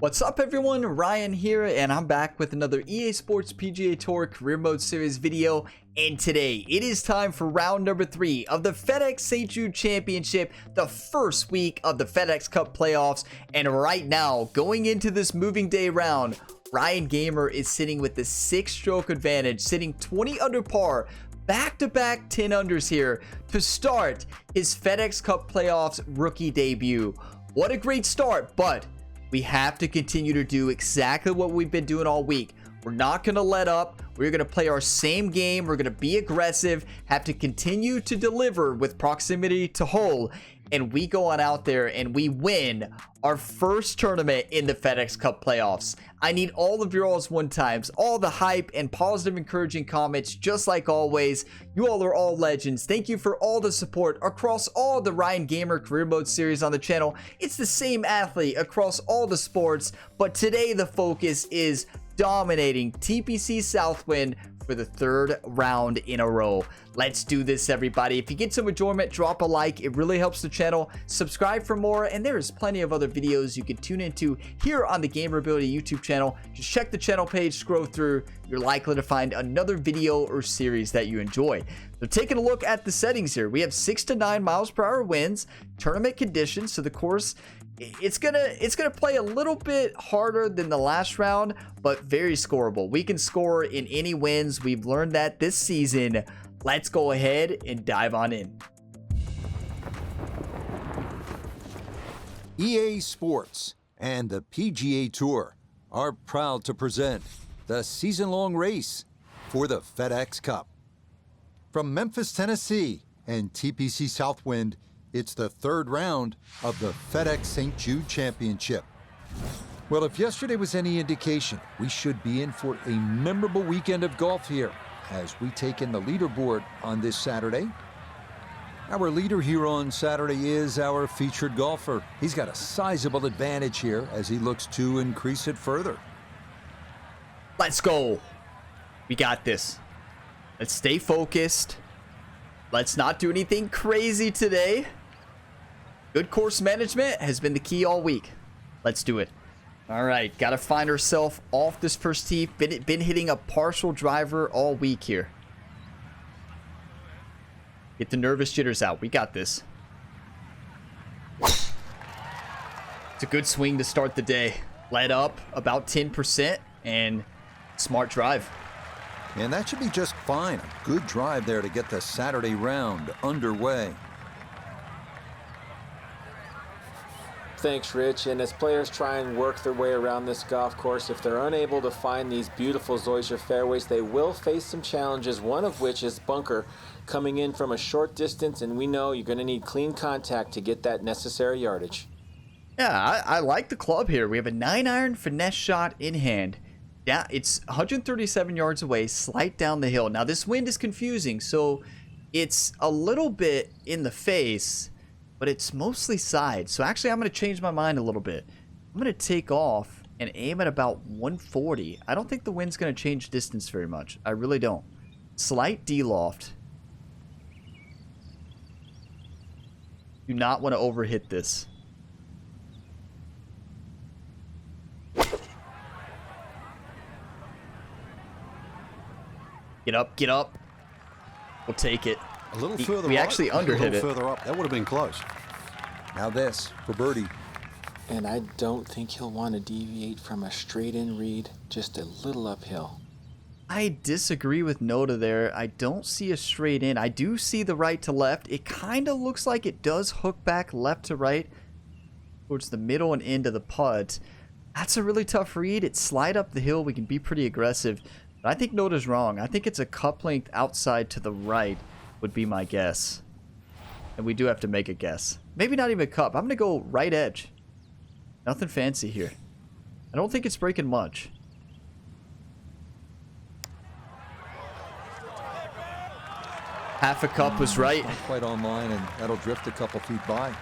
What's up everyone, Ryan here, and I'm back with another EA Sports PGA Tour Career Mode Series video. And today, it is time for round number 3 of the FedEx St. Jude Championship, the first week of the FedEx Cup playoffs. And right now, going into this moving day round, Ryan Gamer is sitting with the 6-stroke advantage, sitting 20 under par, back-to-back 10 unders here to start his FedEx Cup playoffs rookie debut. What a great start, but we have to continue to do exactly what we've been doing all week. We're not going to let up. We're going to play our same game. We're going to be aggressive, have to continue to deliver with proximity to hole. And we go on out there and we win our first tournament in the FedEx Cup playoffs. I need all of your all's one times, all the hype and positive encouraging comments, just like always. You all are all legends. Thank you for all the support across all the Ryan Gamer Career Mode series on the channel. It's the same athlete across all the sports, but today the focus is dominating TPC Southwind for the 3rd round in a row. Let's do this, everybody. If you get some enjoyment, drop a like. It really helps the channel. Subscribe for more, and there is plenty of other videos you can tune into here on the Gamerability YouTube channel. Just check the channel page, scroll through. You're likely to find another video or series that you enjoy. So taking a look at the settings here, we have 6 to 9 miles per hour winds, tournament conditions. So the course, it's gonna play a little bit harder than the last round, but very scoreable. We can score in any winds. We've learned that this season. Let's go ahead and dive on in. EA Sports and the PGA Tour are proud to present the season-long race for the FedEx Cup. From Memphis, Tennessee and TPC Southwind, it's the 3rd round of the FedEx St. Jude Championship. Well, if yesterday was any indication, we should be in for a memorable weekend of golf here as we take in the leaderboard on this Saturday. Our leader here on Saturday is our featured golfer. He's got a sizable advantage here as he looks to increase it further. Let's go. We got this. Let's stay focused. Let's not do anything crazy today. Good course management has been the key all week. Let's do it. All right, got to find ourselves off this first tee. Been hitting a partial driver all week here. Get the nervous jitters out. We got this. It's a good swing to start the day. Let up about 10% and smart drive. And that should be just fine. A good drive there to get the Saturday round underway. Thanks, Rich. And as players try and work their way around this golf course, if they're unable to find these beautiful Zoysia fairways, they will face some challenges, one of which is bunker coming in from a short distance, and we know you're going to need clean contact to get that necessary yardage. Yeah, I like the club here. We have a 9-iron finesse shot in hand. Yeah, it's 137 yards away, slight down the hill. Now, this wind is confusing, so it's a little bit in the face, but it's mostly side. So actually, I'm going to change my mind a little bit. I'm going to take off and aim at about 140. I don't think the wind's going to change distance very much. I really don't. Slight D-loft. Do not want to overhit this. Get up, get up. We'll take it. A little further we right, actually underhit a little it. further up. That would have been close. Now this for birdie. And I don't think he'll want to deviate from a straight-in read, just a little uphill. I disagree with Noda there. I don't see a straight in. I do see the right to left. It kind of looks like it does hook back left to right towards the middle and end of the putt. That's a really tough read. It slide up the hill. We can be pretty aggressive. But I think Noda's wrong. I think it's a cup length outside to the right would be my guess. And we do have to make a guess. Maybe not even a cup. I'm going to go right edge. Nothing fancy here. I don't think it's breaking much. Half a cup was right. Not quite online, and that'll drift a couple feet by.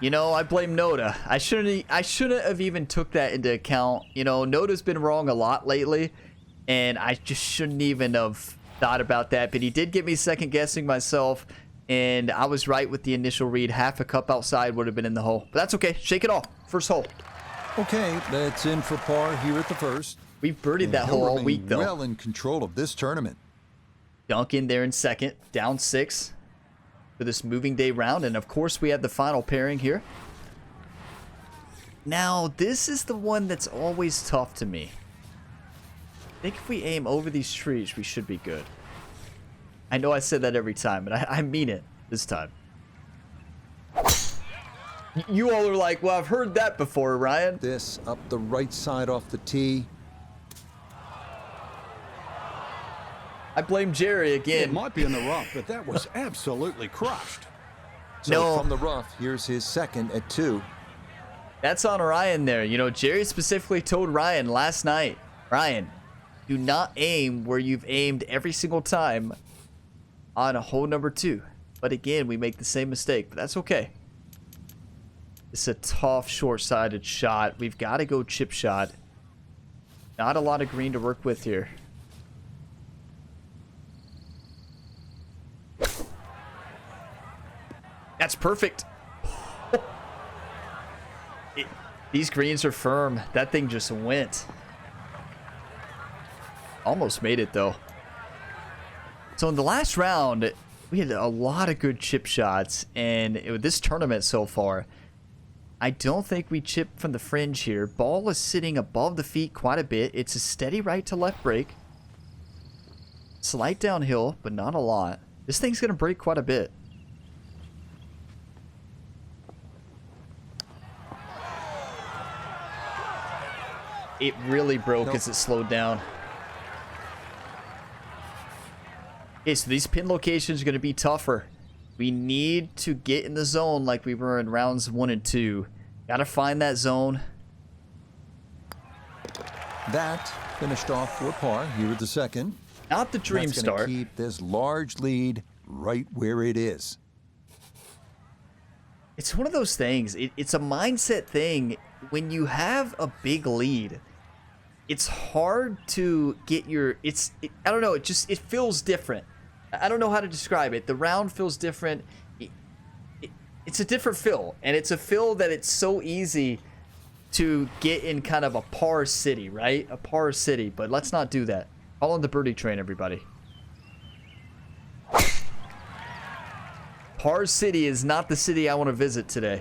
You know, I blame Noda. I shouldn't have even took that into account. You know, Noda's been wrong a lot lately, and I just shouldn't even have thought about that. But he did get me second guessing myself, And I was right with the initial read. Half a cup outside would have been in the hole. But that's okay. Shake it off. First hole. Okay, that's in for par here at the first. We've birdied that he'll hole all remain week, though. well in control of this tournament. Duncan there in second. Down 6 for this moving day round. And, of course, we have the final pairing here. Now, this is the one that's always tough to me. I think if we aim over these trees, we should be good. I know I said that every time, but I mean it this time. You all are like, well, I've heard that before, Ryan. This up the right side off the tee. I blame Jerry again. It might be in the rough, but that was absolutely crushed. So No. from the rough, here's his second at 2. That's on Ryan there. You know, Jerry specifically told Ryan last night, Ryan, do not aim where you've aimed every single time on a hole number 2. But again, we make the same mistake, but that's okay. It's a tough, short-sided shot. We've got to go chip shot. Not a lot of green to work with here. That's perfect. These greens are firm. That thing just went. Almost made it, though. So in the last round, we had a lot of good chip shots. And this tournament so far, I don't think we chipped from the fringe here. Ball is sitting above the feet quite a bit. It's a steady right to left break. Slight downhill, but not a lot. This thing's going to break quite a bit. It really broke as it slowed down. Okay, so these pin locations are going to be tougher. We need to get in the zone like we were in rounds 1 and 2. Got to find that zone. That finished off for par here at the second. Not the dream That's gonna start. keep this large lead right where it is. It's one of those things. It's a mindset thing. When you have a big lead, it's hard to get your... I don't know. It feels different. I don't know how to describe it. The round feels different. It's a different feel. And it's a feel that it's so easy to get in kind of a par city, right? A par city. But let's not do that. All on the birdie train, everybody. Par City is not the city I want to visit today.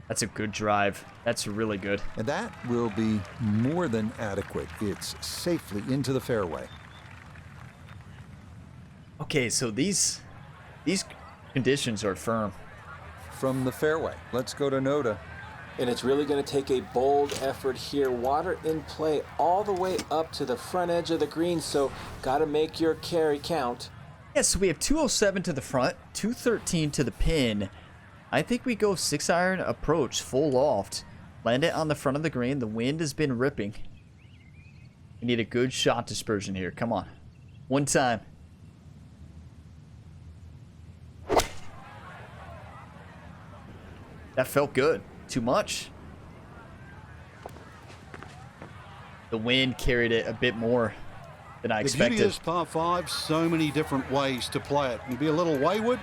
That's a good drive. That's really good. And that will be more than adequate. It's safely into the fairway. Okay, so these conditions are firm. From the fairway, let's go to Noda. And it's really going to take a bold effort here. Water in play all the way up to the front edge of the green, so got to make your carry count. Yeah, so we have 207 to the front, 213 to the pin. I think we go 6-iron approach, full loft. Land it on the front of the green. The wind has been ripping. We need a good shot dispersion here. Come on. One time. That felt good. Too much. The wind carried it a bit more than I expected. The beauty is par 5, so many different ways to play it. And be a little wayward,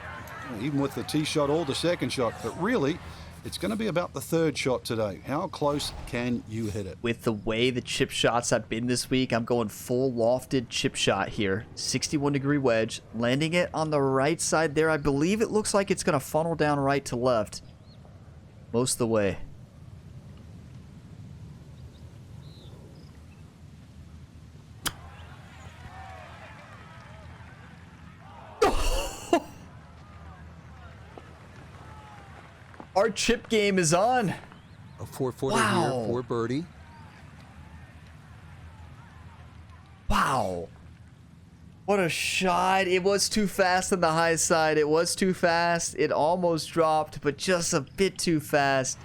even with the tee shot or the second shot. But really, it's going to be about the third shot today. How close can you hit it? With the way the chip shots have been this week, I'm going full lofted chip shot here. 61-degree wedge. Landing it on the right side there. I believe it looks like it's going to funnel down right to left. Most of the way. Our chip game is on. A 4-footer Wow. here for birdie. Wow. What a shot. It was too fast on the high side. It was too fast. It almost dropped, but just a bit too fast.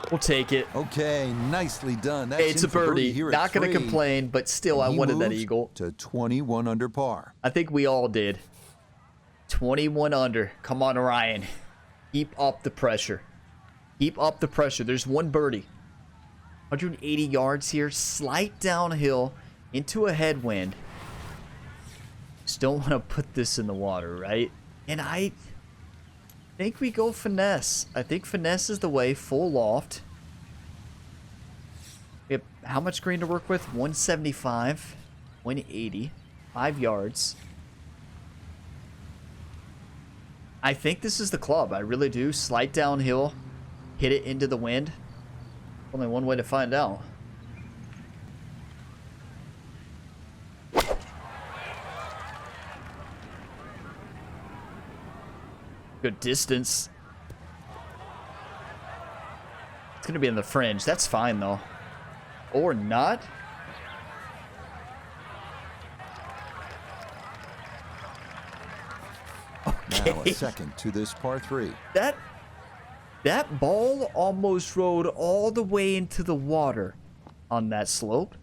We'll take it. Okay, nicely done. That's Hey, it's in a for birdie. here at Not going to 3. complain, but still, I And he wanted that moves eagle. to 21 under par. I think we all did. 21 under. Come on, Ryan. Keep up the pressure. Keep up the pressure. There's one birdie. 180 yards here. Slight downhill. into a headwind. Just don't want to put this in the water, right? And I think we go finesse. I think finesse is the way. Full loft. We have how much green to work with? 175, 180, 5 yards. I think this is the club. I really do. Slight downhill. Hit it into the wind. Only one way to find out. Good distance. It's going to be in the fringe. That's fine, though. Or not. Okay. Now a second to this par 3. That ball almost rode all the way into the water on that slope.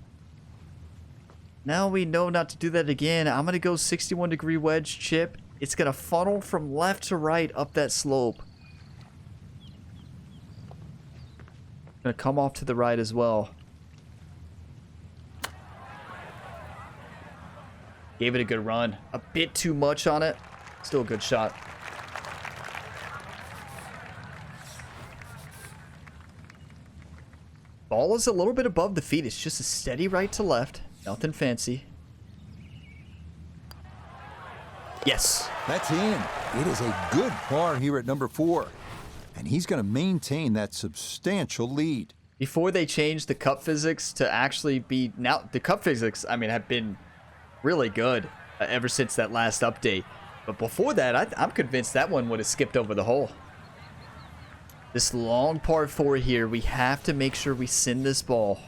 Now we know not to do that again. I'm going to go 61-degree wedge chip. It's going to funnel from left to right up that slope. Going to come off to the right as well. Gave it a good run. A bit too much on it. Still a good shot. Ball is a little bit above the feet. It's just a steady right to left. Nothing fancy. Yes. That's in. It is a good par here at number 4. And he's going to maintain that substantial lead. Before they changed the cup physics to actually be... Now, the cup physics, I mean, have been really good ever since that last update. But before that, I'm convinced that one would have skipped over the hole. This long par 4 here, we have to make sure we send this ball.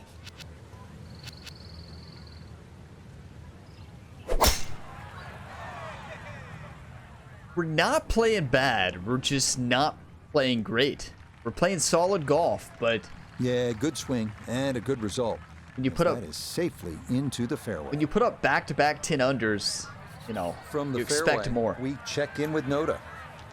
We're not playing bad. We're just not playing great. We're playing solid golf, but... Yeah, good swing and a good result. When you put up... That is safely into the fairway. When you put up back-to-back 10 unders, you know, From the you expect fairway, more. we check in with Noda.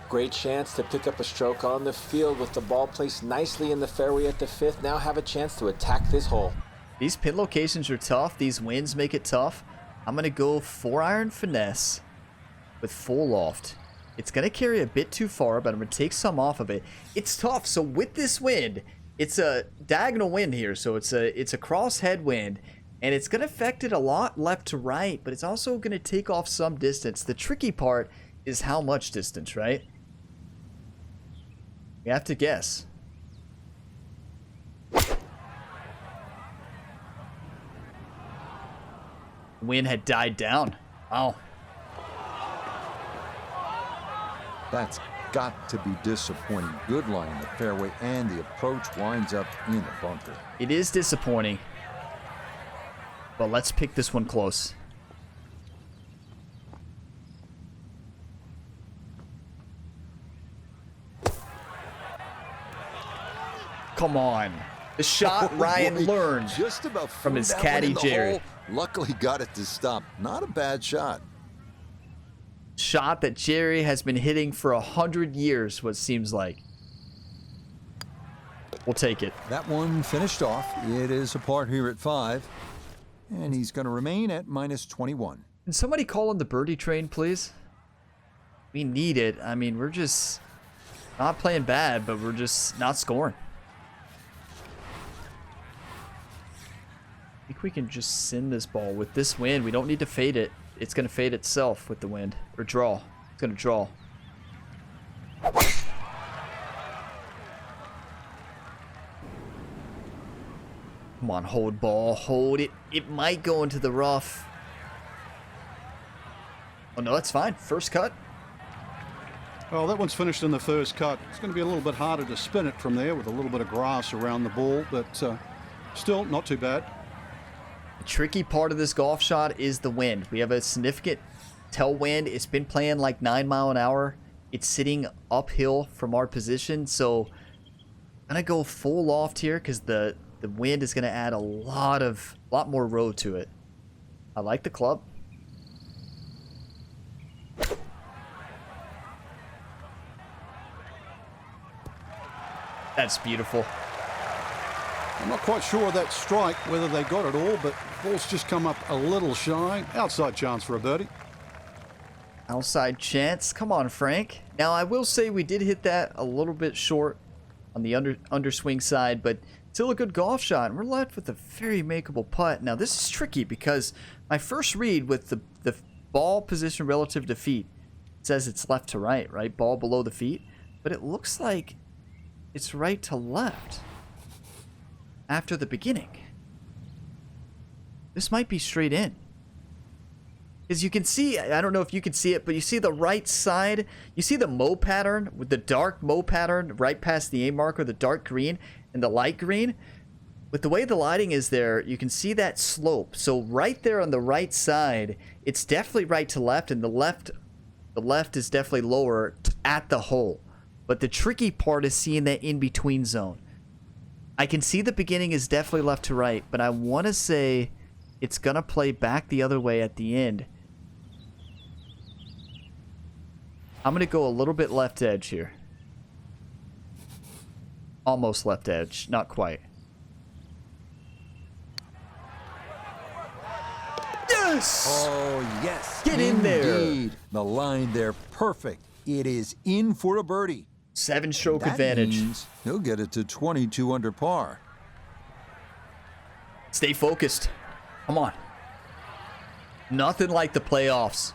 Great chance to pick up a stroke on the field with the ball placed nicely in the fairway at the 5th. Now have a chance to attack this hole. These pin locations are tough. These winds make it tough. I'm going to go 4-iron finesse with full loft. It's going to carry a bit too far, but I'm going to take some off of it. It's tough. So with this wind, it's a diagonal wind here. So it's a cross headwind, and it's going to affect it a lot left to right, but it's also going to take off some distance. The tricky part is how much distance, right? You have to guess. Wind had died down. Wow. That's got to be disappointing. Good line in the fairway, and the approach winds up in the bunker. It is disappointing. But let's pick this one close. Come on. The shot Ryan learned just about from his threw that one caddy, in the Jerry. hole. Luckily got it to stop. Not a bad shot. Shot that Jerry has been hitting for 100 years, what seems like. We'll take it. That one finished off. It is a par here at 5. And he's going to remain at minus 21. Can somebody call on the birdie train, please? We need it. I mean, we're just not playing bad, but we're just not scoring. I think we can just send this ball with this wind. We don't need to fade it. It's going to fade itself with the wind. Or draw. It's going to draw. Come on, hold ball. Hold it. It might go into the rough. Oh, no, that's fine. First cut. Well, that one's finished in the first cut. It's going to be a little bit harder to spin it from there with a little bit of grass around the ball, but still not too bad. The tricky part of this golf shot is the wind. We have a significant tailwind. It's been playing like 9 miles an hour. It's sitting uphill from our position, so I'm going to go full loft here because the wind is going to add a lot more row to it. I like the club. That's beautiful. I'm not quite sure of that strike, whether they got it all, but ball's just come up a little shy. Outside chance for a birdie. Outside chance. Come on, Frank. Now, I will say we did hit that a little bit short on the underswing side, but still a good golf shot. And we're left with a very makeable putt. Now, this is tricky because my first read with the ball position relative to feet says it's left to right, right? Ball below the feet. But it looks like it's right to left after the beginning. This might be straight in. Because you can see, I don't know if you can see it, but you see the right side, you see the mow pattern with the dark mow pattern right past the A marker, the dark green and the light green. With the way the lighting is there, you can see that slope. So right there on the right side, it's definitely right to left, and the left is definitely lower at the hole. But the tricky part is seeing that in-between zone. I can see the beginning is definitely left to right, but I want to say it's going to play back the other way at the end. I'm going to go a little bit left edge here. Almost left edge, not quite. Yes! Oh, yes. Get in there. Indeed. The line there, perfect. It is in for a birdie. 7-stroke That advantage. means he'll get it to 22 under par. Stay focused. Come on. Nothing like the playoffs.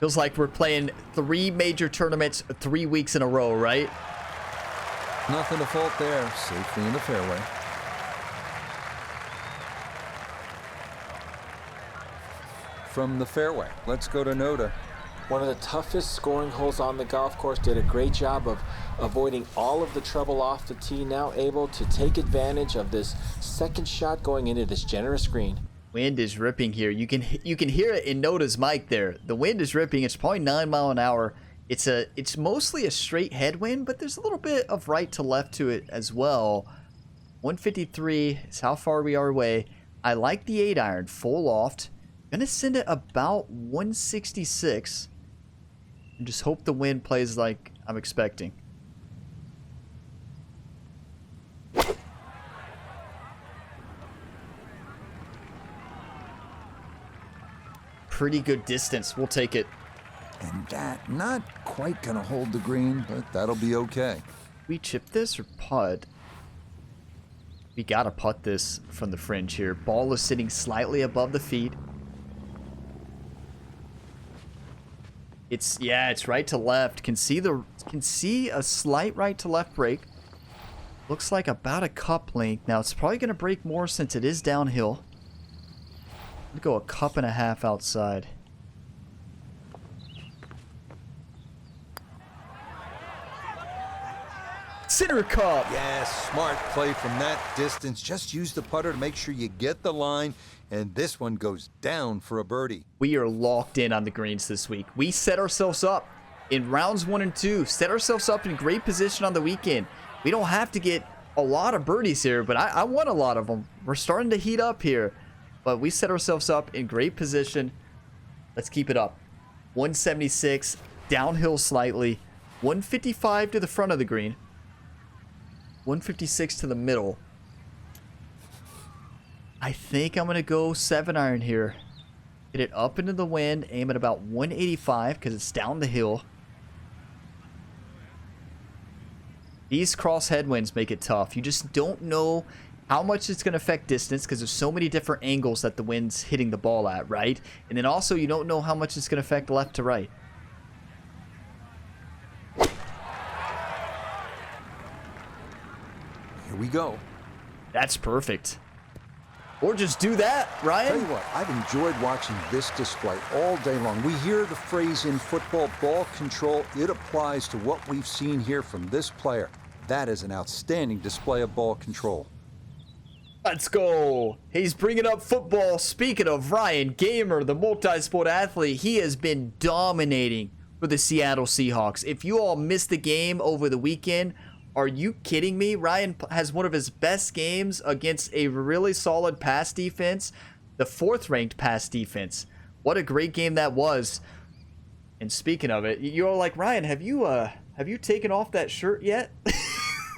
Feels like we're playing 3 major tournaments 3 weeks in a row, right? Nothing to fault there. Safely in the fairway. From the fairway, let's go to Noda. One of the toughest scoring holes on the golf course. Did a great job of avoiding all of the trouble off the tee. Now able to take advantage of this second shot going into this generous green. Wind is ripping here. You can hear it in Noda's mic there. The wind is ripping. It's probably 9 miles an hour. It's mostly a straight headwind, but there's a little bit of right to left to it as well. 153 is how far we are away. I like the 8-iron full loft. Gonna send it about 166 and just hope the wind plays like I'm expecting. Pretty good distance. We'll take it. And that not quite gonna hold the green, but that'll be okay. We chip this or putt? We gotta putt this from the fringe here. Ball is sitting slightly above the feet. It's right to left. Can see a slight right to left break. Looks like about a cup length. Now it's probably gonna break more since it is downhill. I'm gonna go a cup and a half outside. Center cup. Yes, smart play from that distance. Just use the putter to make sure you get the line, and this one goes down for a birdie. We are locked in on the greens this week. We set ourselves up in rounds 1 and 2. Set ourselves up in great position on the weekend. We don't have to get a lot of birdies here, but I want a lot of them. We're starting to heat up here, but we set ourselves up in great position. Let's keep it up. 176, downhill slightly. 155 to the front of the green. 156 to the middle. I think I'm going to go 7-iron here. Get it up into the wind. Aim at about 185 because it's down the hill. These cross headwinds make it tough. You just don't know how much it's going to affect distance because there's so many different angles that the wind's hitting the ball at, right? And then also you don't know how much it's going to affect left to right. Here we go. That's perfect. Or just do that, Ryan. Tell you what, I've enjoyed watching this display all day long. We hear the phrase in football, ball control. It applies to what we've seen here from this player. That is an outstanding display of ball control. Let's go. He's bringing up football. Speaking of Ryan Gamer, the multi-sport athlete, he has been dominating for the Seattle Seahawks. If you all missed the game over the weekend, are you kidding me? Ryan has one of his best games against a really solid pass defense, the 4th ranked pass defense. What a great game that was. And speaking of it, you're like, Ryan, have you taken off that shirt yet?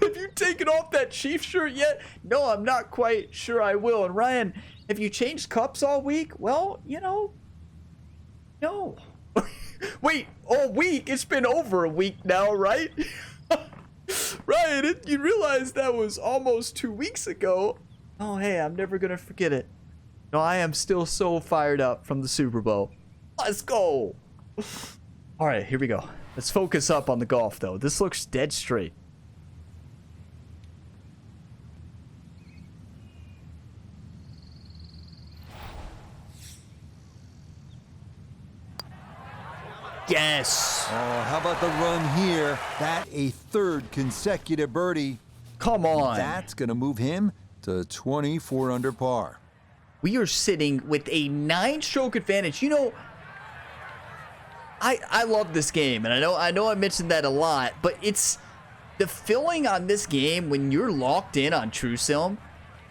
Have you taken off that Chief shirt yet? No, I'm not quite sure I will. And Ryan, have you changed cups all week? Well, you know, no. Wait, all week? It's been over a week now, right? Ryan, you realize that was almost 2 weeks ago. Oh, hey, I'm never going to forget it. No, I am still so fired up from the Super Bowl. Let's go. All right, here we go. Let's focus up on the golf, though. This looks dead straight. Yes. Oh, how about the run here? That a third consecutive birdie. Come on. That's going to move him to 24 under par. We are sitting with a 9-stroke advantage. You know, I love this game, and I know I mentioned that a lot, but it's the feeling on this game when you're locked in on TrueSim.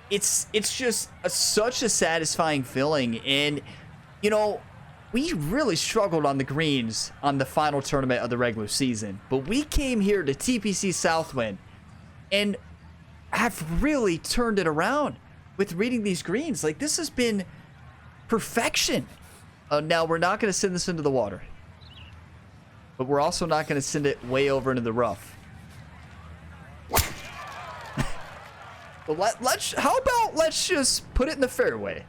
It's just such a satisfying feeling, and you know, we really struggled on the greens on the final tournament of the regular season, but we came here to TPC Southwind and have really turned it around with reading these greens. Like, this has been perfection. Now, we're not going to send this into the water, but we're also not going to send it way over into the rough. But let's just put it in the fairway.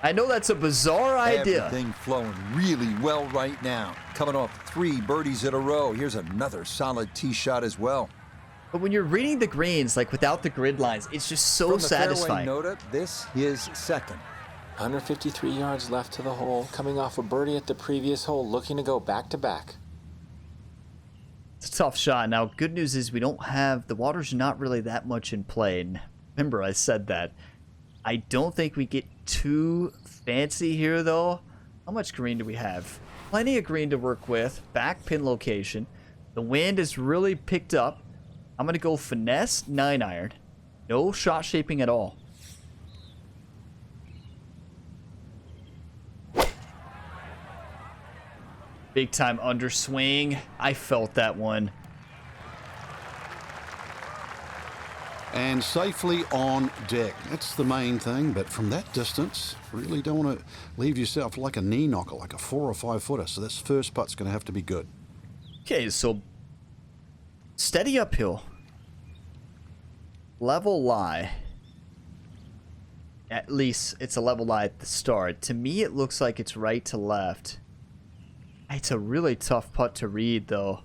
I know that's a bizarre idea. Everything flowing really well right now. Coming off 3 birdies in a row. Here's another solid tee shot as well. But when you're reading the greens, like without the grid lines, it's just so satisfying. From the fairway, Nota, this is second. Under 53 yards left to the hole, coming off a birdie at the previous hole, looking to go back-to-back. It's a tough shot. Now, good news is we don't have, the water's not really that much in play. And remember, I said that. I don't think we get too fancy here, though. How much green do we have? Plenty of green to work with. Back pin location. The wind is really picked up. I'm going to go finesse 9-iron. No shot shaping at all. Big time underswing. I felt that one. And safely on deck. That's the main thing, but from that distance, really don't want to leave yourself like a knee knocker, like a 4 or 5 footer. So this first putt's going to have to be good. Okay, so steady uphill. Level lie. At least it's a level lie at the start. To me, it looks like it's right to left. It's a really tough putt to read, though.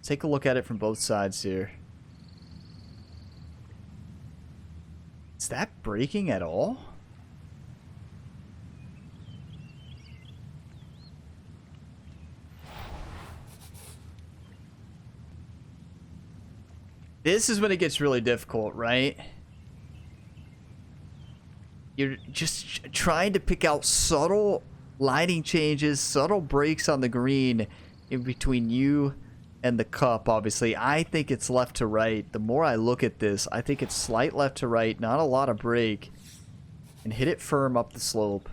Take a look at it from both sides here. Is that breaking at all? This is when it gets really difficult, right? You're just trying to pick out subtle lighting changes, subtle breaks on the green in between you and the cup. Obviously, I think it's left to right. The more I look at this, I think it's slight left to right, not a lot of break, and hit it firm up the slope.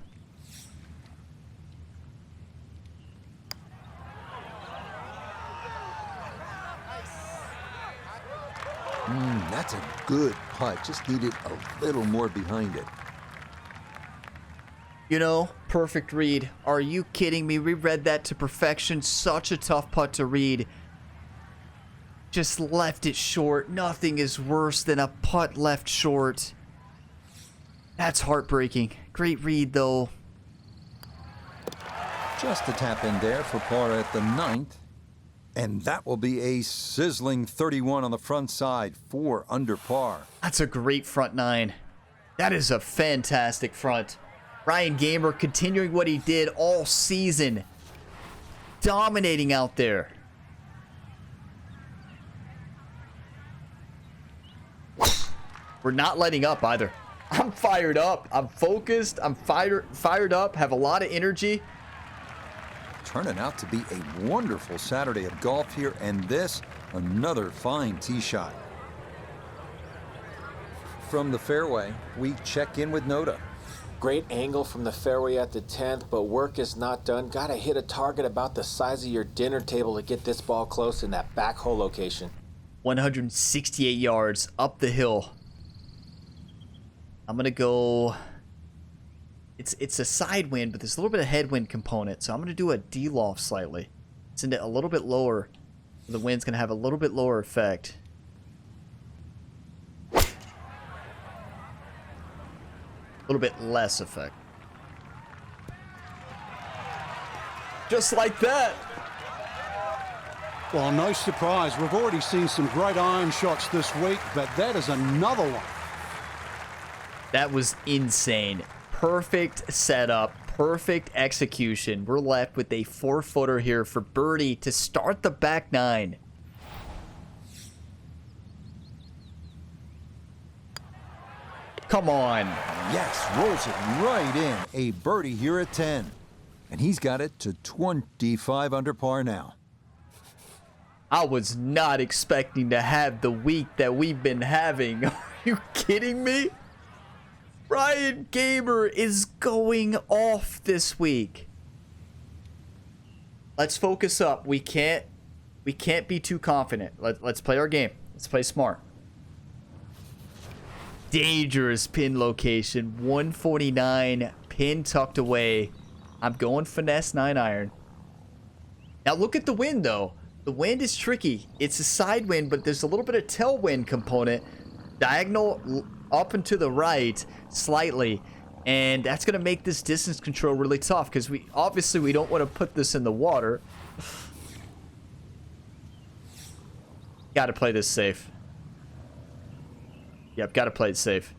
That's a good putt. Just needed a little more behind it. You know, perfect read. Are you kidding me? We read that to perfection. Such a tough putt to read. Just left it short. Nothing is worse than a putt left short. That's heartbreaking. Great read, though. Just a tap in there for par at the 9th. And that will be a sizzling 31 on the front side, 4 under par. That's a great front 9. That is a fantastic front. Ryan Gamer continuing what he did all season. Dominating out there. We're not letting up either. I'm fired up. I'm focused. I'm fired up. Have a lot of energy. Turning out to be a wonderful Saturday of golf here, and this, another fine tee shot. From the fairway, we check in with Nota. Great angle from the fairway at the 10th, but work is not done. Gotta hit a target about the size of your dinner table to get this ball close in that back hole location. 168 yards up the hill. I'm gonna go. It's a side wind, but there's a little bit of headwind component, so I'm gonna do a D-loft slightly. Send it a little bit lower. The wind's gonna have a little bit lower effect. A little bit less effect. Just like that. Well, no surprise. We've already seen some great iron shots this week, but that is another one. That was insane. Perfect setup, perfect execution. We're left with a 4-footer here for birdie to start the back nine. Come on. Yes, rolls it right in. A birdie here at 10. And he's got it to 25 under par now. I was not expecting to have the week that we've been having. Are you kidding me? Ryan Gamer is going off this week. Let's focus up. We can't be too confident. Let's play our game. Let's play smart. Dangerous pin location. 149. Pin tucked away. I'm going finesse 9-iron. Now look at the wind though. The wind is tricky. It's a side wind, but there's a little bit of tailwind component. Diagonal up and to the right slightly. And that's going to make this distance control really tough because we don't want to put this in the water. Got to play this safe. Yep, got to play it safe.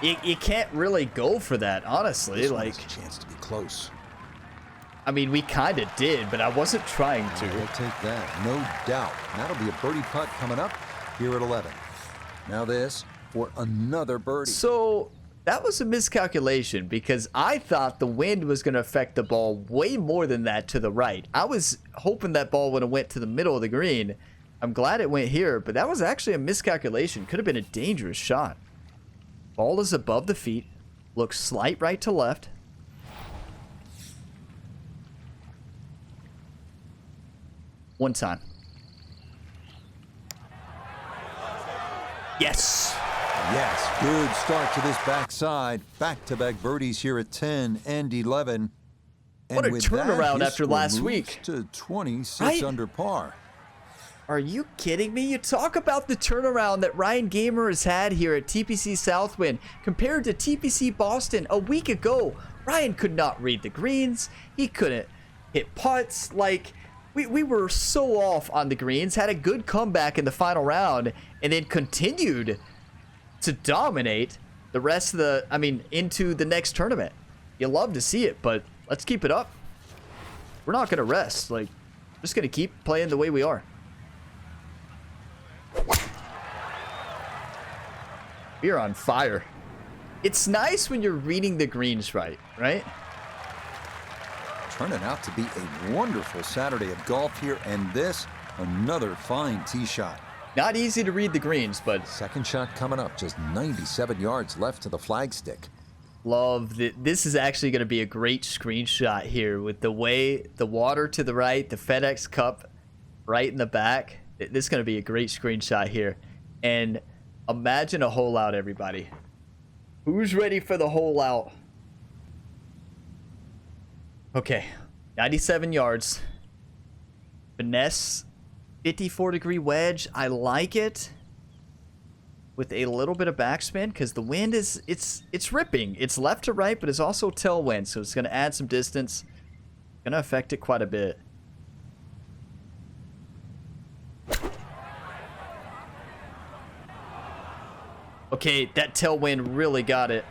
You can't really go for that, honestly. This like, one has a chance to be close. I mean, we kind of did, but I wasn't trying to. We'll take that, no doubt. That'll be a birdie putt coming up here at 11. Now this for another birdie. So that was a miscalculation because I thought the wind was going to affect the ball way more than that to the right. I was hoping that ball would have went to the middle of the green. I'm glad it went here, but that was actually a miscalculation. Could have been a dangerous shot. Ball is above the feet. Looks slight right to left. One time. Yes. Yes, good start to this backside. Back-to-back birdies here at 10 and 11. And What a with turnaround that, his after score last moves week. to 26 Right? under par. Are you kidding me? You talk about the turnaround that Ryan Gamer has had here at TPC Southwind compared to TPC Boston a week ago. Ryan could not read the greens. He couldn't hit putts. Like, we were so off on the greens. Had a good comeback in the final round and then continued to dominate the rest of the, into the next tournament. You love to see it, but let's keep it up. We're not going to rest. Like, just going to keep playing the way we are. We're on fire. It's nice when you're reading the greens right? Turning out to be a wonderful Saturday of golf here, and this, another fine tee shot. Not easy to read the greens, but Second shot coming up, just 97 yards left to the flagstick. love that. This is actually going to be a great screenshot here with the way the water to the right, the FedEx Cup right in the back. This is going to be a great screenshot here. And imagine a hole out, everybody. Who's ready for the hole out? Okay, 97 yards. Finesse, 54-degree wedge. I like it. With a little bit of backspin because the wind is it's ripping. It's left to right, but it's also tailwind, so it's going to add some distance. Going to affect it quite a bit. Okay, that tailwind really got it.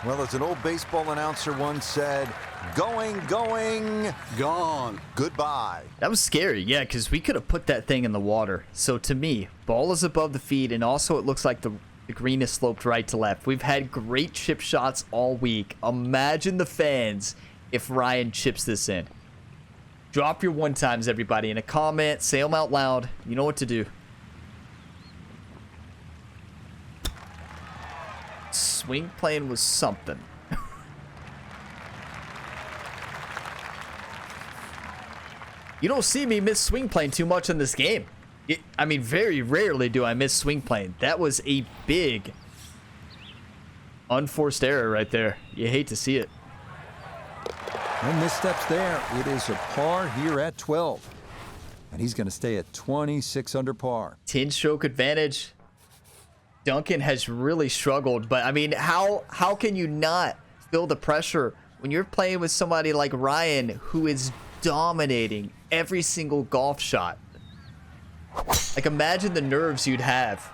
Well, as an old baseball announcer once said, going, Gone. goodbye. That was scary, yeah, because we could have put that thing in the water. So to me, ball is above the feet, and also it looks like the green is sloped right to left. We've had great chip shots all week. Imagine the fans if Ryan chips this in. Drop your one times, everybody, in a comment. Say them out loud. You know what to do. swing plane was something. You don't see me miss swing plane too much in this game. I mean, very rarely do I miss swing plane. That was a big unforced error right there. You hate to see it. No missteps there. It is a par here at 12. And he's going to stay at 26 under par. 10-stroke advantage. Duncan has really struggled, but I mean, how can you not feel the pressure when you're playing with somebody like Ryan, who is dominating every single golf shot? Like, imagine the nerves you'd have.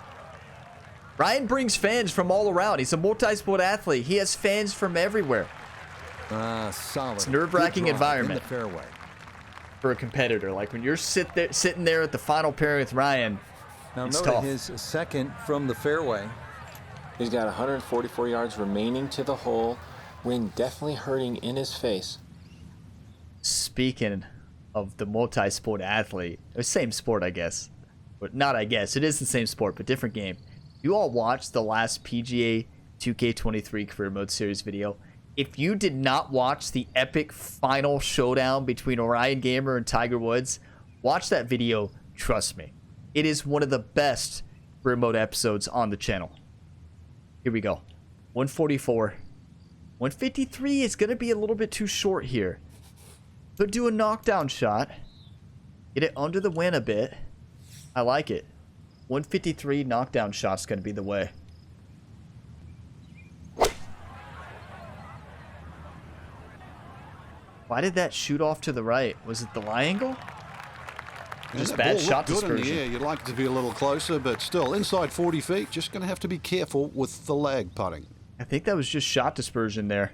Ryan brings fans from all around. He's a multi-sport athlete. He has fans from everywhere. Solid. It's a nerve-wracking environment in the fairway. For a competitor. Like, when you're sitting there at the final pairing with Ryan, Now it's note tough. his second from the fairway. He's got 144 yards remaining to the hole. Wind definitely hurting in his face. Speaking of the multi-sport athlete, or same sport, I guess. But not I guess. It is the same sport, but different game. You all watched the last PGA 2K23 Career Mode Series video. If you did not watch the epic final showdown between Orion Gamer and Tiger Woods, watch that video. Trust me. It is one of the best Career Mode episodes on the channel. Here we go. 144. 153 is going to be a little bit too short here. Could do a knockdown shot. Get it under the wind a bit. I like it. 153 knockdown shot's going to be the way. Why did that shoot off to the right? Was it the lie angle? Just that bad ball shot looked good in the dispersion. air. You'd like it to be a little closer, but still, inside 40 feet, just going to have to be careful with the lag putting. I think that was just shot dispersion there.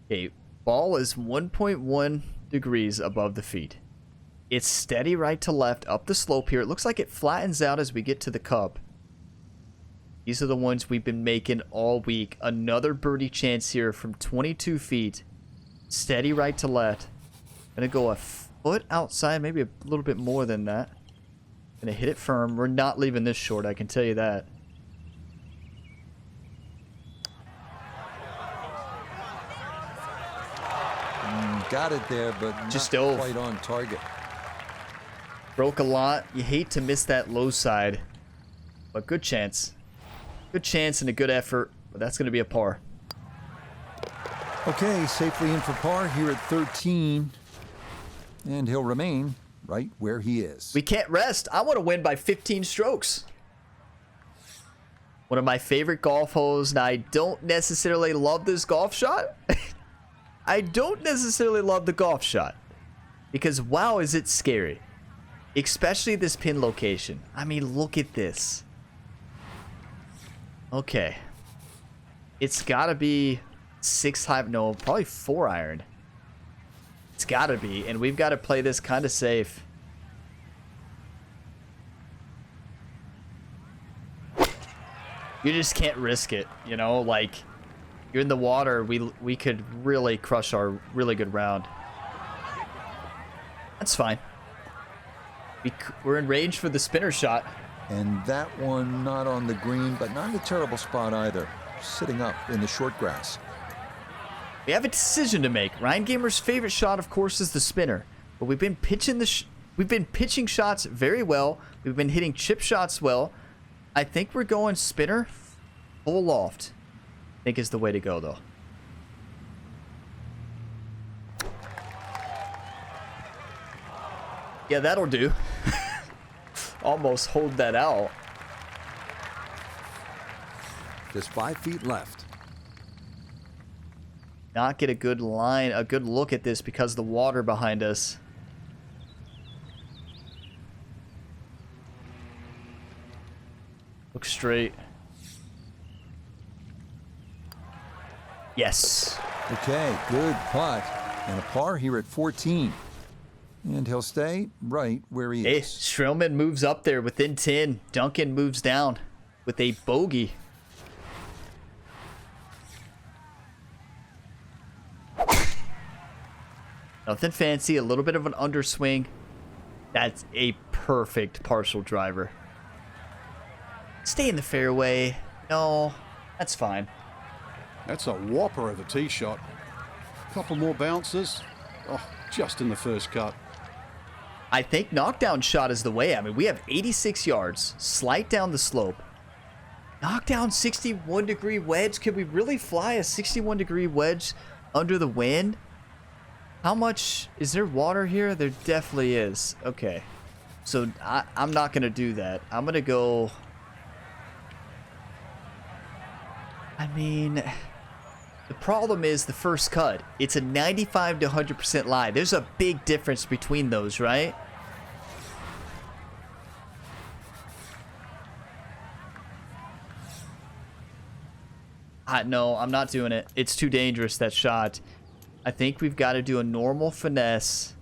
Okay, ball is 1.1 degrees above the feet. It's steady right to left up the slope here. It looks like it flattens out as we get to the cup. These are the ones we've been making all week. Another birdie chance here from 22 feet. Steady right to left. Gonna go a foot outside, maybe a little bit more than that. Gonna hit it firm. We're not leaving this short, I can tell you that. Got it there, but Just not dove. quite on target. Broke a lot. You hate to miss that low side. But good chance. Good chance and a good effort. But that's going to be a par. Okay, safely in for par here at 13. And he'll remain right where he is. We can't rest. I want to win by 15 strokes. One of my favorite golf holes. Now, I don't necessarily love this golf shot. I don't necessarily love the golf shot. Because, wow, is it scary. Especially this pin location. I mean, look at this. Okay. It's got to be 6 high. No, probably 4 iron. It's got to be. And we've got to play this kind of safe. You just can't risk it. You know, like, you're in the water. We could really crush our really good round. That's fine. We're in range for the spinner shot. And that one not on the green, but not in a terrible spot either. Sitting up in the short grass. We have a decision to make. Ryan Gamer's favorite shot, of course, is the spinner. But we've been pitching shots very well. We've been hitting chip shots well. I think we're going spinner, full loft. I think is the way to go, though. Yeah, that'll do. Almost hold that out. Just 5 feet left. Not get a good line, a good look at this because of the water behind us. Look straight. Yes. Okay, good putt. And a par here at 14. And he'll stay right where he Hey, is. Streelman moves up there within 10. Duncan moves down with a bogey. Nothing fancy, a little bit of an underswing. That's a perfect partial driver. Stay in the fairway. No. That's fine. That's a whopper of a tee shot. Couple more bounces. Oh, just in the first cut. I think knockdown shot is the way. I mean, we have 86 yards. Slight down the slope. Knockdown 61-degree wedge. Can we really fly a 61-degree wedge under the wind? How much? Is there water here? There definitely is. Okay. So I'm not going to do that. I'm going to go... I mean... The problem is the first cut. It's a 95 to 100% lie. There's a big difference between those, right? No, I'm not doing it. It's too dangerous, that shot. I think we've got to do a normal finesse.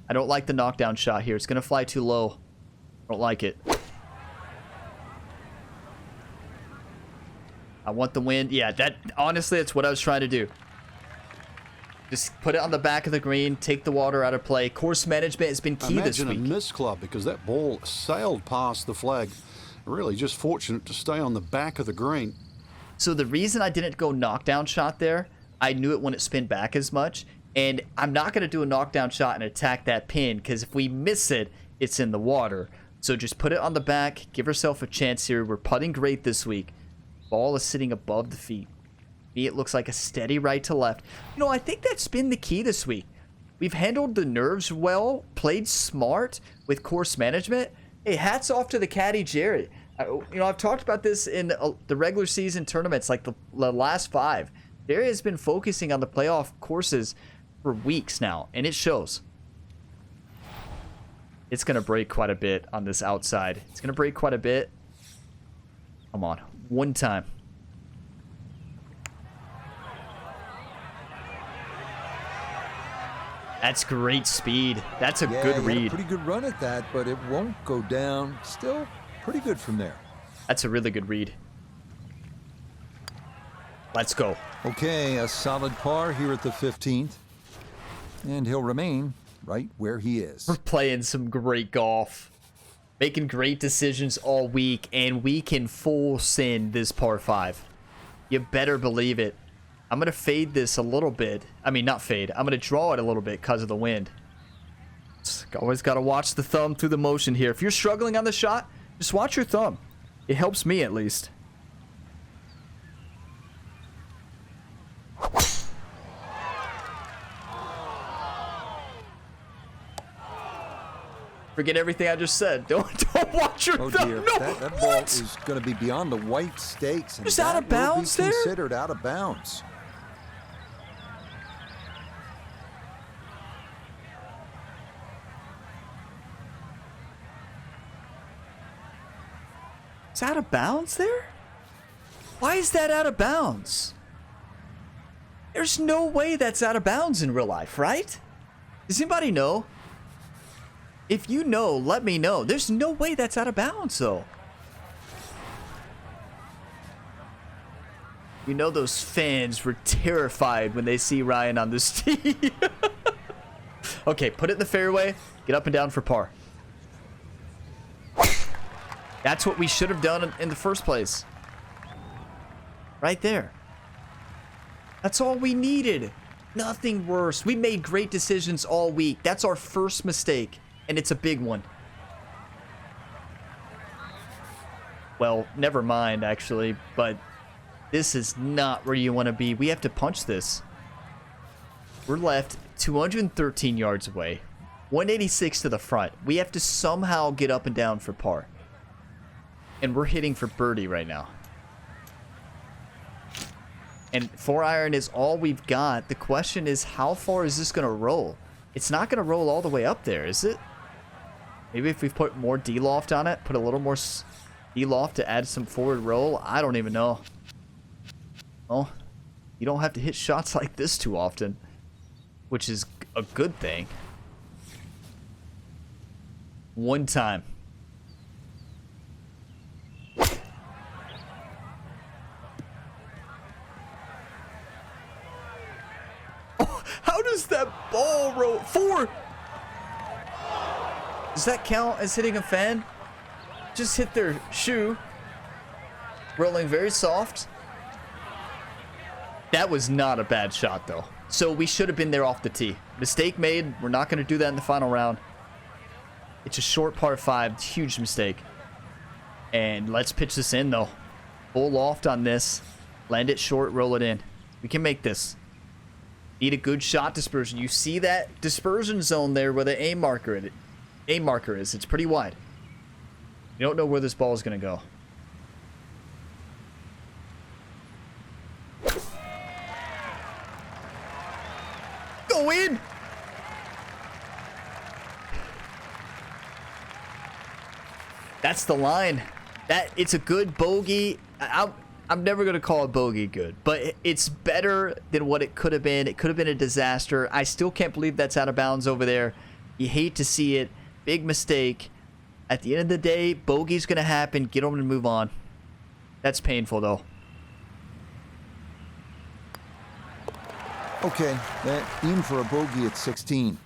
I don't like the knockdown shot here. It's going to fly too low. I don't like it. I want the wind. Yeah, that honestly, that's what I was trying to do. Just put it on the back of the green, take the water out of play. Course management has been key this week. Imagine a miss club because that ball sailed past the flag. Really just fortunate to stay on the back of the green. So the reason I didn't go knockdown shot there, I knew it wouldn't spin back as much. And I'm not going to do a knockdown shot and attack that pin because if we miss it, it's in the water. So just put it on the back. Give yourself a chance here. We're putting great this week. Ball is sitting above the feet. It looks like a steady right to left. You know, I think that's been the key this week. We've handled the nerves well, played smart with course management. Hey, hats off to the caddy, Jared. I've talked about this in the regular season tournaments, like the last 5. Jared has been focusing on the playoff courses for weeks now, and it shows. It's going to break quite a bit on this outside. It's going to break quite a bit. Come on. One time. That's great speed. That's a good read. Had a pretty good run at that, but it won't go down. Still pretty good from there. That's a really good read. Let's go. Okay, a solid par here at the 15th. And he'll remain right where he is. We're playing some great golf. Making great decisions all week, and we can full send this par 5. You better believe it. I'm going to fade this a little bit. I mean, not fade. I'm going to draw it a little bit because of the wind. Always got to watch the thumb through the motion here. If you're struggling on the shot, just watch your thumb. It helps me at least. Forget everything I just said. Don't watch your thumb. Dear. No, that ball is going to be beyond the white stakes. And just out of bounds there? Considered out of bounds. It's out of bounds there? Why is that out of bounds? There's no way that's out of bounds in real life, right? Does anybody know? If you know, let me know. There's no way that's out of bounds, though. You know those fans were terrified when they see Ryan on this tee. Okay, put it in the fairway. Get up and down for par. That's what we should have done in the first place. Right there. That's all we needed. Nothing worse. We made great decisions all week. That's our first mistake. And it's a big one. Well, never mind, actually. But this is not where you want to be. We have to punch this. We're left 213 yards away. 186 to the front. We have to somehow get up and down for par. And we're hitting for birdie right now. And 4-iron is all we've got. The question is, how far is this going to roll? It's not going to roll all the way up there, is it? Maybe if we put more D-loft on it, put a little more D-loft to add some forward roll. I don't even know. Well, you don't have to hit shots like this too often, which is a good thing. One time. Oh, how does that ball roll? 4! Does that count as hitting a fan? just hit their shoe. Rolling very soft. That was not a bad shot, though. So we should have been there off the tee. Mistake made. We're not going to do that in the final round. It's a short par 5. Huge mistake. And let's pitch this in, though. Full loft on this. Land it short, roll it in. We can make this. Need a good shot dispersion. You see that dispersion zone there where the A marker is. It's pretty wide. You don't know where this ball is going to go. Go in. That's the line. It's a good bogey. I'm never going to call a bogey good, but it's better than what it could have been. It could have been a disaster. I still can't believe that's out of bounds over there. You hate to see it. Big mistake. At the end of the day, bogey's going to happen. Get on and move on. That's painful, though. Okay, in for a bogey at 16.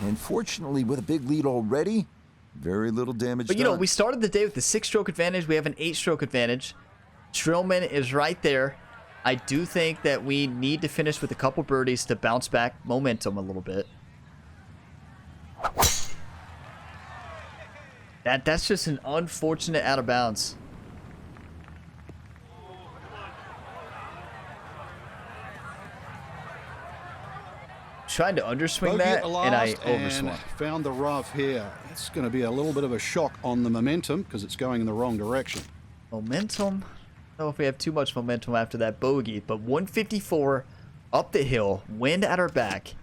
And fortunately, with a big lead already, very little damage But, you know, we started the day with the 6-stroke advantage. We have an 8-stroke advantage. Strillman is right there. I do think that we need to finish with a couple birdies to bounce back momentum a little bit. That's just an unfortunate out of bounds. Trying to underswing that, and I overswung. Found the rough here. It's going to be a little bit of a shock on the momentum because it's going in the wrong direction. Momentum? I don't know if we have too much momentum after that bogey, but 154 up the hill, wind at our back.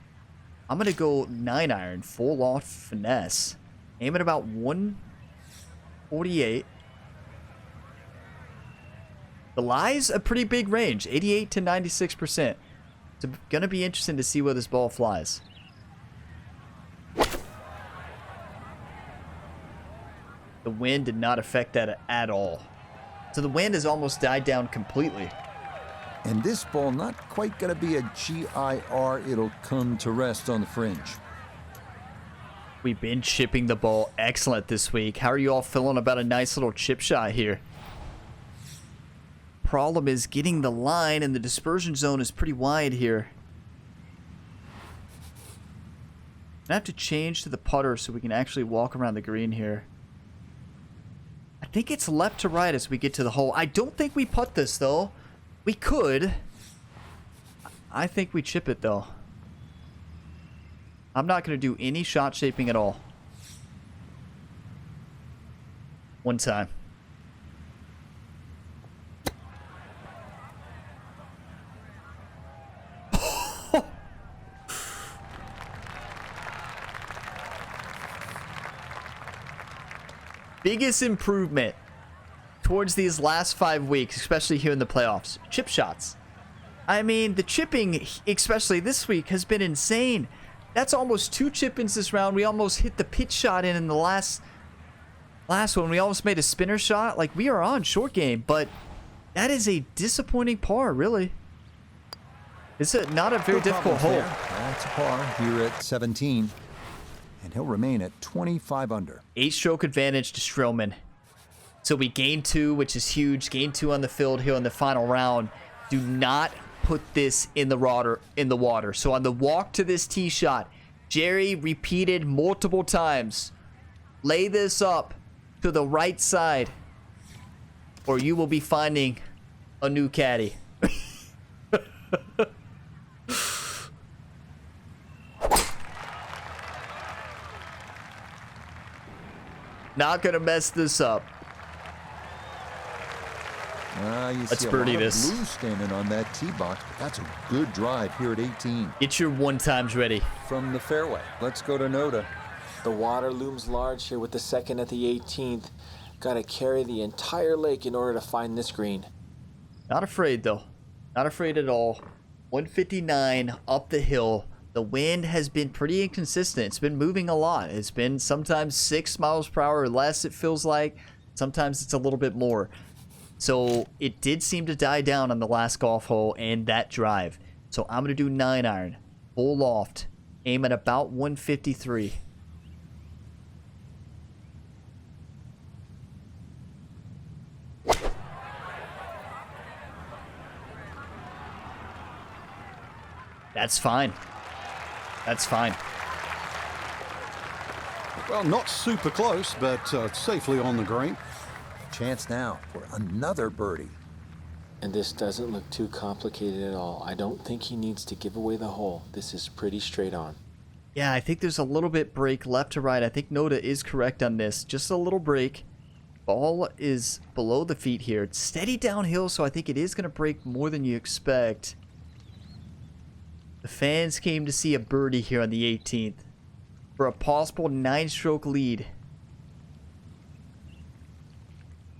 I'm going to go 9-iron, full loft finesse. Aim at about 148. The lie's a pretty big range, 88 to 96%. It's going to be interesting to see where this ball flies. The wind did not affect that at all. So the wind has almost died down completely. And this ball not quite going to be a GIR. It'll come to rest on the fringe. We've been chipping the ball excellent this week. How are you all feeling about a nice little chip shot here? Problem is getting the line, and the dispersion zone is pretty wide here. I have to change to the putter so we can actually walk around the green here. I think it's left to right as we get to the hole. I don't think we putt this, though. We could. I think we chip it, though. I'm not going to do any shot shaping at all. One time. Biggest improvement towards these last 5 weeks, especially here in the playoffs. Chip shots. I mean, the chipping, especially this week, has been insane. That's almost 2 chip-ins this round. We almost hit the pitch shot in the last one. We almost made a spinner shot. Like, we are on short game, but that is a disappointing par, really. It's not a very difficult hole. That's a par here at 17. And he'll remain at 25 under. 8-stroke advantage to Strillman. So we gain 2, which is huge. Gain 2 on the field here in the final round. Do not put this in the water. So on the walk to this tee shot, Jerry repeated multiple times. Lay this up to the right side, or you will be finding a new caddy. Not gonna mess this up. Let's birdie this. Blue standing on that tee box, but that's a good drive here at 18. Get your 1-times ready. From the fairway, let's go to Noda. The water looms large here with the second at the 18th. Got to carry the entire lake in order to find this green. Not afraid, though. Not afraid at all. 159 up the hill. The wind has been pretty inconsistent. It's been moving a lot. It's been sometimes 6 miles per hour or less, it feels like. Sometimes it's a little bit more. So it did seem to die down on the last golf hole and that drive. So I'm going to do 9-iron. Full loft. Aim at about 153. That's fine. That's fine. Well, not super close, but safely on the green. Chance now for another birdie. And this doesn't look too complicated at all. I don't think he needs to give away the hole. This is pretty straight on. Yeah, I think there's a little bit break left to right. I think Noda is correct on this. Just a little break. Ball is below the feet here. It's steady downhill, so I think it is going to break more than you expect. The fans came to see a birdie here on the 18th for a possible 9-stroke lead.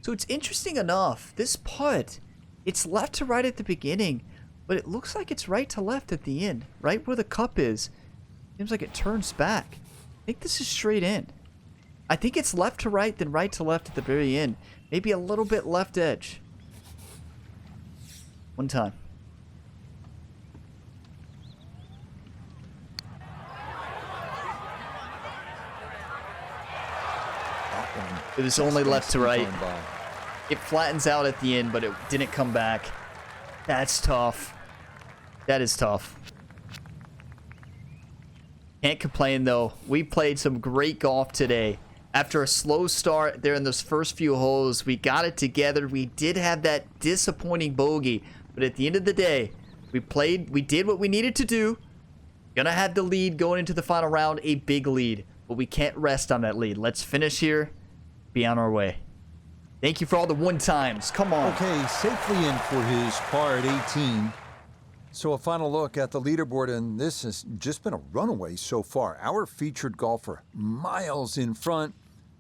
So it's interesting enough. This putt, it's left to right at the beginning, but it looks like it's right to left at the end, right where the cup is. Seems like it turns back. I think this is straight in. I think it's left to right, then right to left at the very end. Maybe a little bit left edge. One time. It was only left to right. It flattens out at the end, but it didn't come back. That's tough. That is tough. Can't complain, though. We played some great golf today. After a slow start there in those first few holes, we got it together. We did have that disappointing bogey, but at the end of the day, we did what we needed to do. Gonna have the lead going into the final round, a big lead, but we can't rest on that lead. Let's finish here, be on our way. Thank you for all the one times. Come on. Okay, safely in for his par at 18. So a final look at the leaderboard, and this has just been a runaway so far. Our featured golfer miles in front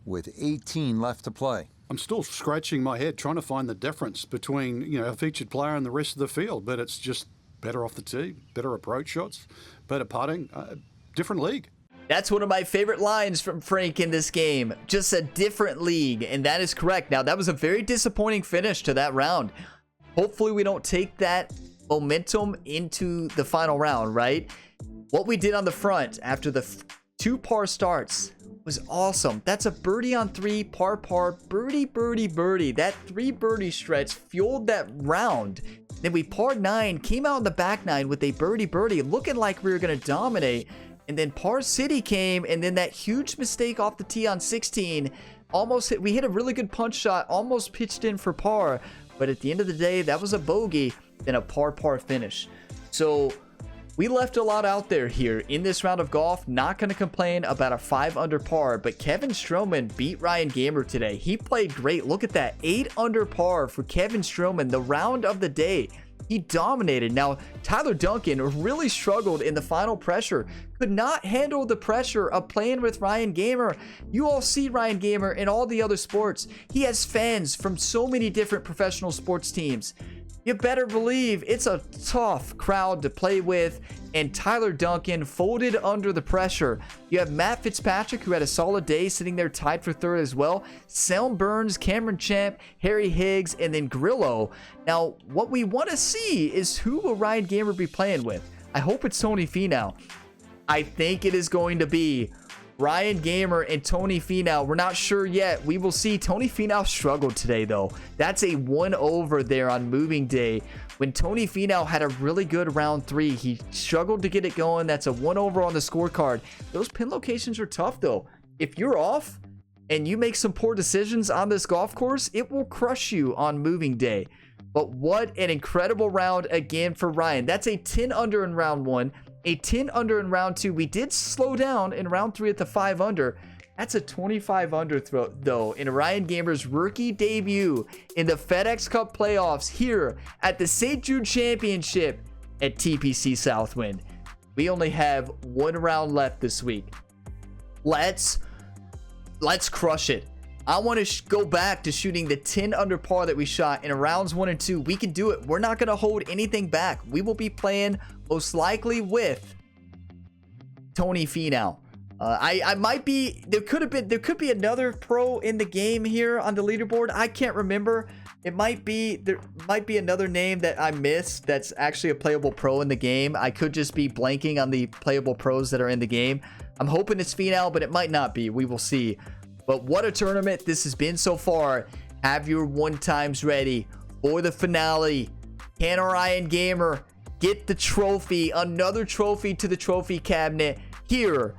with 18 left to play. I'm still scratching my head trying to find the difference between, a featured player and the rest of the field, but it's just better off the tee, better approach shots, better putting, different league. That's one of my favorite lines from Frank in this game. Just a different league, and that is correct. Now, that was a very disappointing finish to that round. Hopefully, we don't take that momentum into the final round, right? What we did on the front after the 2 par starts was awesome. That's a birdie on 3, par, birdie, birdie, birdie. That 3 birdie stretch fueled that round. Then we parred 9, came out in the back 9 with a birdie, looking like we were going to dominate. And then par city came, and then that huge mistake off the tee on 16 almost hit. We hit a really good punch shot, almost pitched in for par, but at the end of the day, that was a bogey, then a par finish. So we left a lot out there here in this round of golf. Not going to complain about a 5 under par, but Kevin Stroman beat Ryan Gamer today. He played great. Look at that, 8 under par for Kevin Stroman, the round of the day. He dominated. Now, Tyler Duncan really struggled in the final pressure. Could not handle the pressure of playing with Ryan Gamer. You all see Ryan Gamer in all the other sports. He has fans from so many different professional sports teams. You better believe it's a tough crowd to play with, and Tyler Duncan folded under the pressure. You have Matt Fitzpatrick, who had a solid day, sitting there tied for 3rd as well. Selm Burns, Cameron Champ, Harry Higgs, and then Grillo. Now, what we want to see is who will Ryan Gamer be playing with. I hope it's Tony Finau. I think it is going to be Ryan Gamer and Tony Finau. We're not sure yet. We will see. Tony Finau struggled today, though. That's a 1 over there on moving day. When Tony Finau had a really good round 3, he struggled to get it going. That's a 1 over on the scorecard. Those pin locations are tough, though. If you're off and you make some poor decisions on this golf course, it will crush you on moving day. But what an incredible round again for Ryan. That's a 10 under in round 1. A 10 under in round 2. We did slow down in round 3 at the 5 under. That's a 25 under throw, though, in Ryan Gamer's rookie debut in the FedEx Cup playoffs here at the St. Jude Championship at TPC Southwind. We only have 1 round left this week. Let's crush it. I want to go back to shooting the 10 under par that we shot in rounds 1 and 2. We can do it. We're not going to hold anything back. We will be playing most likely with Tony Finau. I might be, there could be another pro in the game here on the leaderboard. I can't remember. There might be another name that I missed that's actually a playable pro in the game. I could just be blanking on the playable pros that are in the game. I'm hoping it's Finau, but it might not be. We will see. But what a tournament this has been so far. Have your 1 times ready for the finale. Can Ryan Gamer get the trophy, another trophy to the trophy cabinet here,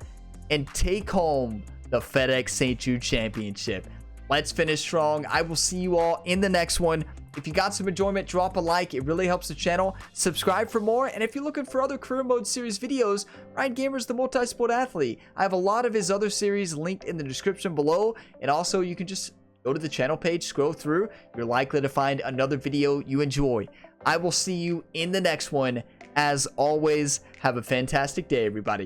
and take home the FedEx St. Jude Championship. Let's finish strong. I will see you all in the next one. If you got some enjoyment, drop a like. It really helps the channel. Subscribe for more. And if you're looking for other career mode series videos, Ryan Gamer's the multi-sport athlete. I have a lot of his other series linked in the description below. And also, you can just go to the channel page, scroll through. You're likely to find another video you enjoy. I will see you in the next one. As always, have a fantastic day, everybody.